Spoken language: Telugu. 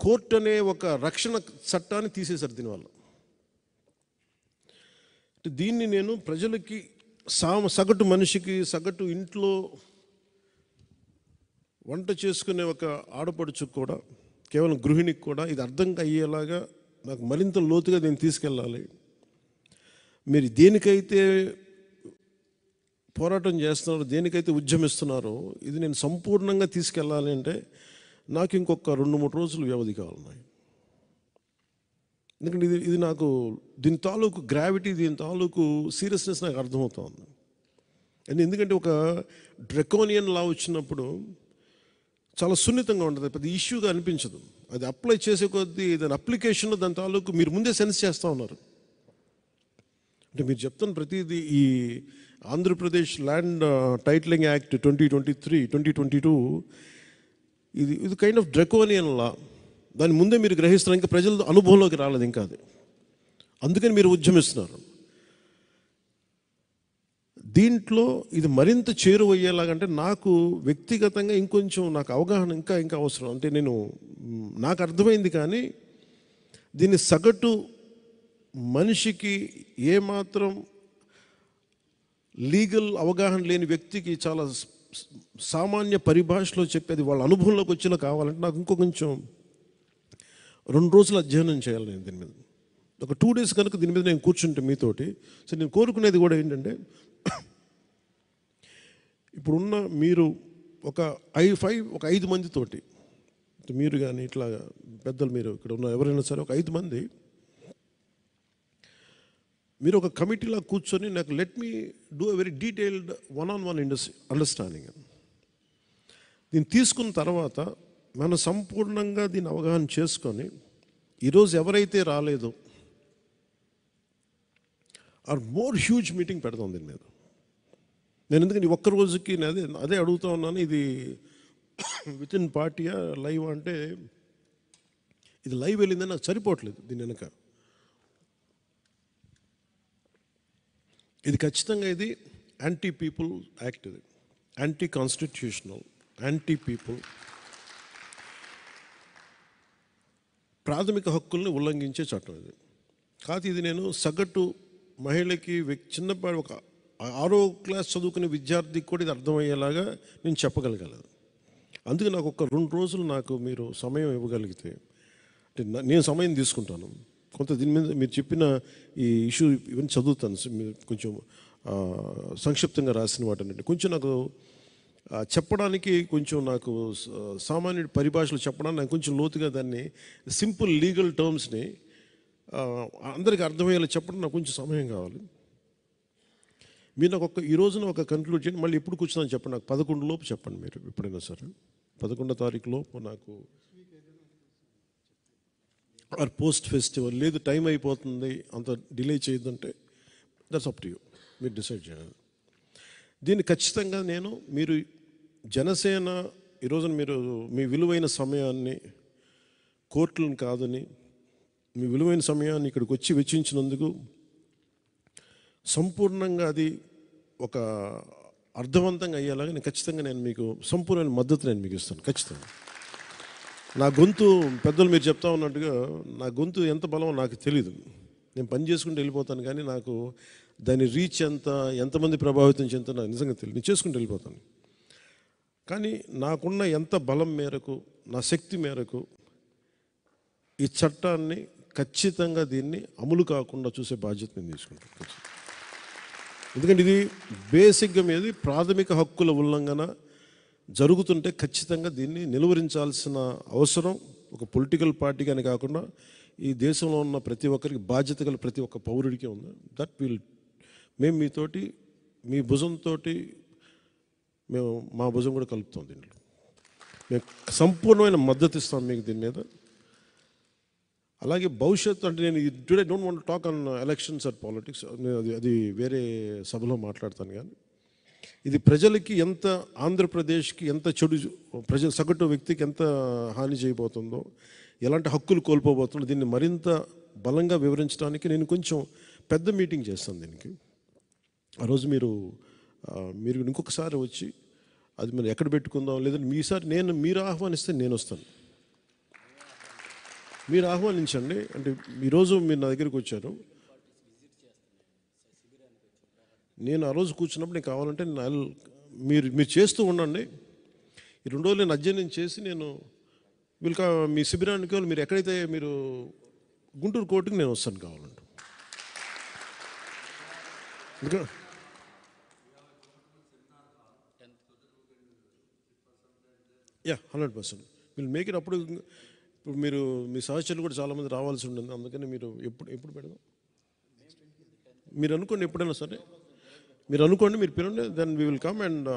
కోర్టు అనే ఒక రక్షణ చట్టాన్ని తీసేశారు దీనివల్ల. దీన్ని నేను ప్రజలకి, సగటు మనిషికి, సగటు ఇంట్లో వంట చేసుకునే ఒక ఆడపడుచుకు కూడా, కేవలం గృహిణికి కూడా ఇది అర్థం అయ్యేలాగా నాకు మరింత లోతుగా నేను తీసుకెళ్ళాలి. మీరు దేనికైతే పోరాటం చేస్తున్నారో, దేనికైతే ఉద్యమిస్తున్నారో, ఇది నేను సంపూర్ణంగా తీసుకెళ్ళాలి అంటే నాకు ఇంకొక 2-3 రోజులు వ్యవధి కావాలి. ఎందుకంటే ఇది నాకు దీని తాలూకు గ్రావిటీ, దీని తాలూకు సీరియస్నెస్ నాకు అర్థమవుతుంది. ఎందుకంటే ఒక డ్రెకోనియన్ లా వచ్చినప్పుడు చాలా సున్నితంగా ఉంటుంది, పెద్ద ఇష్యూగా అనిపించదు. అది అప్లై చేసే కొద్దీ దాని అప్లికేషన్లో దాని తాలూకు మీరు ముందే సెన్స్ చేస్తూ ఉన్నారు. అంటే మీరు చెప్తున్న ప్రతిదీ ఈ ఆంధ్రప్రదేశ్ ల్యాండ్ టైటిలింగ్ యాక్ట్ 2022 ఇది కైండ్ ఆఫ్ డ్రెకోనియన్ లా. దాని ముందే మీరు గ్రహిస్తున్నారు, ఇంకా ప్రజల అనుభవంలోకి రాలేదు ఇంకా అది. అందుకని మీరు ఉద్యమిస్తున్నారు. దీంట్లో ఇది మరింత చేరువయ్యేలాగంటే నాకు వ్యక్తిగతంగా ఇంకొంచెం నాకు అవగాహన ఇంకా అవసరం. అంటే నాకు అర్థమైంది, కానీ దీన్ని సగటు మనిషికి ఏమాత్రం లీగల్ అవగాహన లేని వ్యక్తికి చాలా సామాన్య పరిభాషలో చెప్పేది వాళ్ళ అనుభవంలోకి వచ్చేలా కావాలంటే నాకు ఇంకో కొంచెం 2 రోజులు అధ్యయనం చేయాలి నేను దీని మీద. ఒక 2 days కనుక దీని మీద నేను కూర్చుంటే మీతోటి. సో నేను కోరుకునేది కూడా ఏంటంటే, ఇప్పుడున్న మీరు ఒక 5 మందితోటి, మీరు కానీ ఇట్లా పెద్దలు, మీరు ఇక్కడ ఉన్న ఎవరైనా సరే ఒక 5 మంది మీరు ఒక కమిటీలా కూర్చొని నాకు let me do a very detailed one-on-one understanding. దీన్ని తీసుకున్న తర్వాత మనం సంపూర్ణంగా దీన్ని అవగాహన చేసుకొని, ఈరోజు ఎవరైతే రాలేదో మోర్ హ్యూజ్ మీటింగ్ పెడతాం దీని మీద. నేను ఎందుకంటే ఒక్క రోజుకి అదే అడుగుతా ఉన్నాను. ఇది విత్ ఇన్ పార్టీయా లైవ్ అంటే, ఇది లైవ్ వెళ్ళిందని నాకు సరిపోవట్లేదు. దీని వెనక ఇది ఖచ్చితంగా ఇది యాంటీ పీపుల్ యాక్ట్, ఇది యాంటీ కాన్స్టిట్యూషనల్, యాంటీ పీపుల్, ప్రాథమిక హక్కుల్ని ఉల్లంఘించే చట్టం ఇది. కాదు ఇది నేను సగటు మహిళకి, చిన్నపాటి ఒక 6వ క్లాస్ చదువుకునే విద్యార్థికి కూడా ఇది అర్థమయ్యేలాగా నేను చెప్పగలగలేదు. అందుకే నాకు ఒక 2 రోజులు నాకు మీరు సమయం ఇవ్వగలిగితే, అంటే నేను సమయం తీసుకుంటాను కొంత. దీని మీద మీరు చెప్పిన ఈ ఇష్యూ ఇవన్నీ చదువుతాను, మీరు కొంచెం సంక్షిప్తంగా రాసిన వాటిని కొంచెం నాకు చెప్పడానికి, కొంచెం నాకు సామాన్య పరిభాషలు చెప్పడానికి నాకు కొంచెం లోతుగా దాన్ని సింపుల్ లీగల్ టర్మ్స్ని అందరికీ అర్థమయ్యేలా చెప్పడం నాకు కొంచెం సమయం కావాలి. మీరు నాకు ఈ రోజున ఒక కన్క్లూడ్ చేయండి. మళ్ళీ ఎప్పుడు కూర్చున్నాను చెప్పండి నాకు. 11 లోపు చెప్పండి మీరు ఎప్పుడైనా సరే. 11వ తారీఖు లోపు నాకు పోస్ట్ ఫెస్టివల్ లేదు, టైం అయిపోతుంది, అంత డిలే చేయొద్దంటే దట్స్ అప్ టు యూ, మీరు డిసైడ్ చేయాలి. దీన్ని ఖచ్చితంగా మీరు జనసేన ఈరోజున మీరు మీ విలువైన సమయాన్ని, కోర్టులను కాదని మీ విలువైన సమయాన్ని ఇక్కడికి వచ్చి వెచ్చించినందుకు సంపూర్ణంగా అది ఒక అర్థవంతంగా అయ్యేలాగా ఖచ్చితంగా మీకు సంపూర్ణమైన మద్దతు మీకు ఇస్తాను. ఖచ్చితంగా నా గొంతు, పెద్దలు మీరు చెప్తా ఉన్నట్టుగా నా గొంతు ఎంత బలమో నాకు తెలియదు. నేను పని చేసుకుంటూ వెళ్ళిపోతాను, కానీ నాకు దాని రీచ్ ఎంతమంది ప్రభావితం చెందుతుందో నాకు నిజంగా తెలియదు. నేను చేసుకుంటూ వెళ్ళిపోతాను, కానీ నాకున్న ఎంత బలం మేరకు, నా శక్తి మేరకు ఈ చట్టాన్ని ఖచ్చితంగా దీన్ని అమలు కాకుండా చూసే బాధ్యత నేను తీసుకుంటాను. ఎందుకంటే ఇది బేసిక్గా మీది ప్రాథమిక హక్కుల ఉల్లంఘన జరుగుతుంటే ఖచ్చితంగా దీన్ని నిలువరించాల్సిన అవసరం ఒక పొలిటికల్ పార్టీకి అని కాకుండా ఈ దేశంలో ఉన్న ప్రతి ఒక్కరికి, బాధ్యత గల ప్రతి ఒక్క పౌరుడికే ఉంది. మేము మీతోటి, మీ భుజంతో మేము మా భుజం కూడా కలుపుతాం. దీంట్లో మేము సంపూర్ణమైన మద్దతు ఇస్తాం మీకు దీని మీద. అలాగే భవిష్యత్తు అంటే నేను today don't want talk on elections or politics, అది వేరే సభలో మాట్లాడతాను. కానీ ఇది ప్రజలకి ఎంత, ఆంధ్రప్రదేశ్కి ఎంత చెడు, సగటు వ్యక్తికి ఎంత హాని చేయబోతుందో, ఎలాంటి హక్కులు కోల్పోబోతుందో దీన్ని మరింత బలంగా వివరించడానికి నేను కొంచెం పెద్ద మీటింగ్ చేస్తాను దీనికి. ఆ రోజు మీరు ఇంకొకసారి వచ్చి అది మనం ఎక్కడ పెట్టుకుందాం, లేదంటే మీరు ఆహ్వానిస్తే నేను వస్తాను. మీరు ఆహ్వానించండి. అంటే ఈరోజు మీరు నా దగ్గరికి వచ్చారు. నేను ఆ రోజు కూర్చున్నప్పుడు నేను కావాలంటే మీరు మీరు చేస్తూ ఉండండి. ఈ 2 రోజులు నేను అధ్యయనం చేసి నేను మీ శిబిరానికి మీరు ఎక్కడైతే మీరు గుంటూరు కోర్టుకి నేను వస్తాను కావాలంటే. ఇంకా యా 100% విల్ మేక్ ఇట్. అప్పుడు ఇప్పుడు మీరు మీ సహచరులు కూడా చాలామంది రావాల్సి ఉంటుంది. అందుకని మీరు ఎప్పుడు పెడదాం మీరు అనుకోండి, ఎప్పుడైనా సరే మీరు అనుకోండి, మీరు పిలవండి, then we will come and